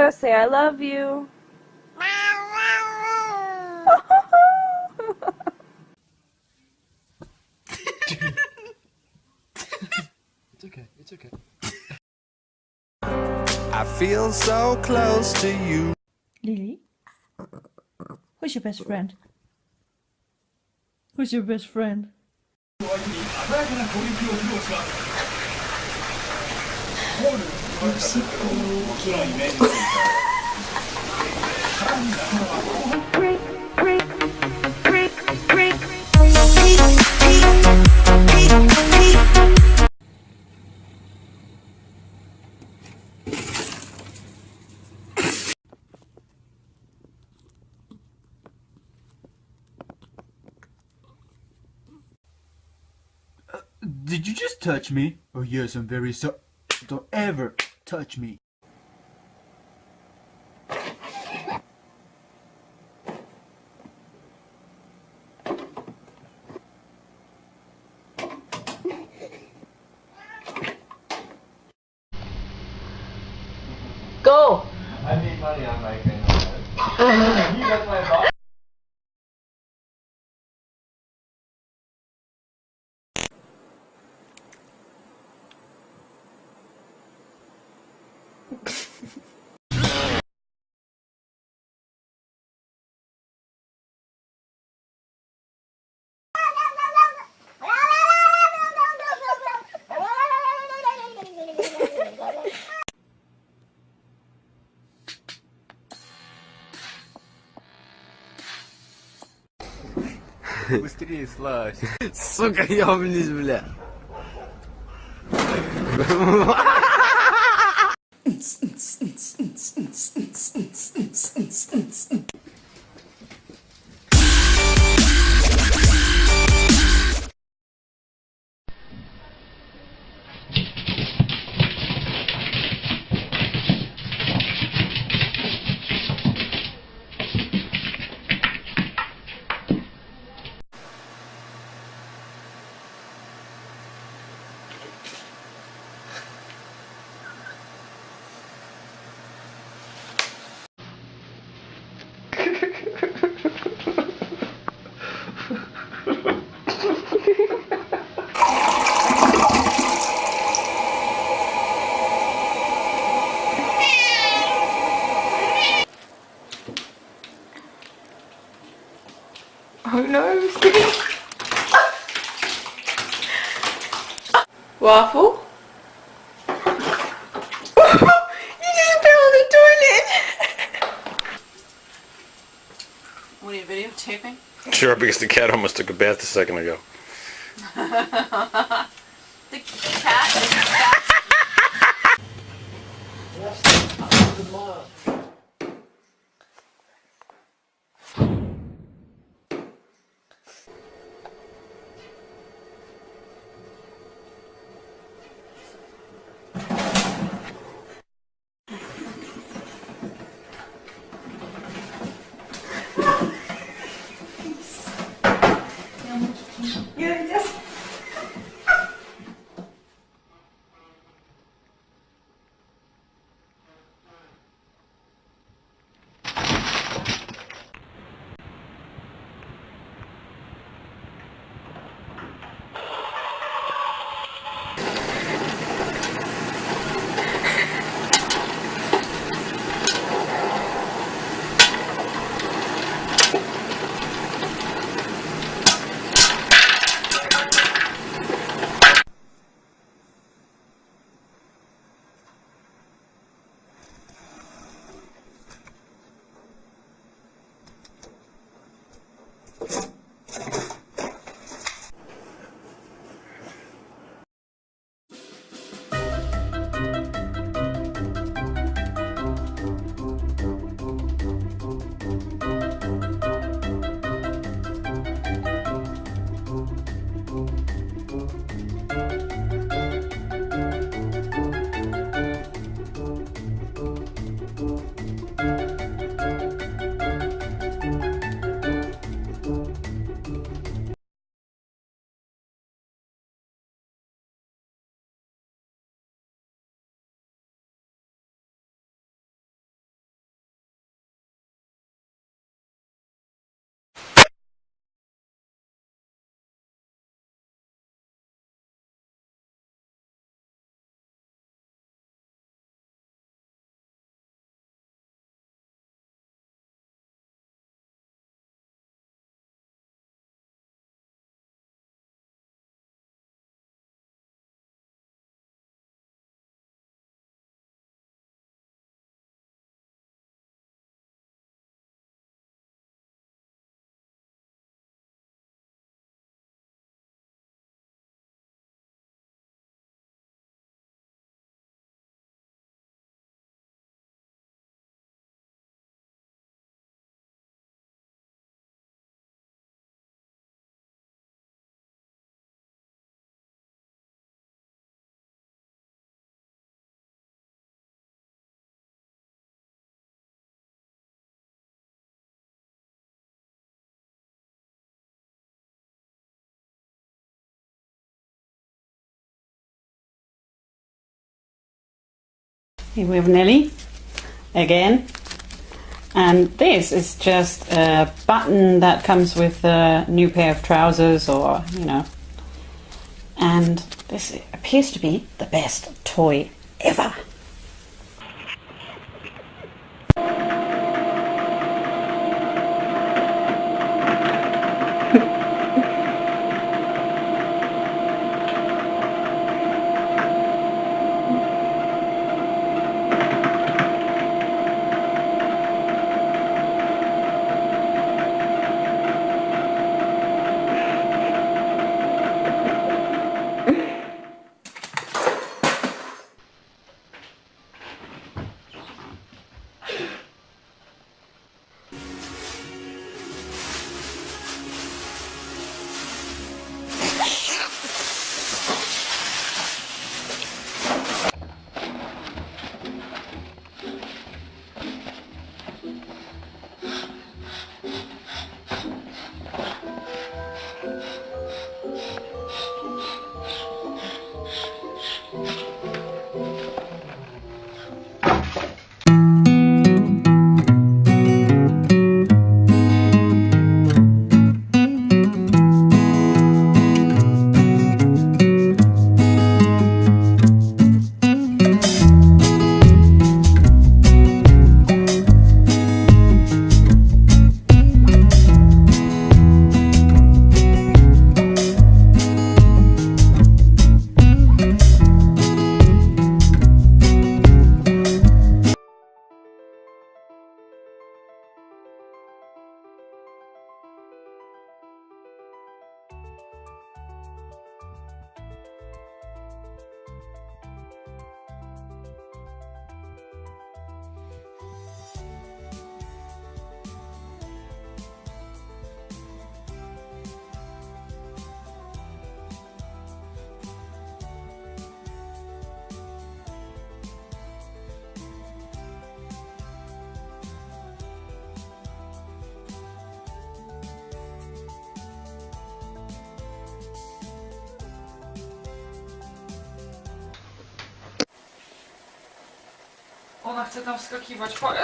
Rosa, say I love you. It's okay, it's okay. I feel so close to you. Lily? Who's your best friend? Who's your best friend? Did you just touch me? Oh yes, I'm very sorry. Don't ever touch me. Go! I need money on my thing. You got my box. Быстрее слазь. Сука, ёбнись, бля. Oh no, Waffle? You just fell in the toilet! What are you videotaping? Sure, because the cat almost took a bath a second ago. The cat is back. Here we have Nelly again. And this is just a button that comes with a new pair of trousers, or, you know. And this appears to be the best toy ever. Ona chce tam wskakiwać, powiem.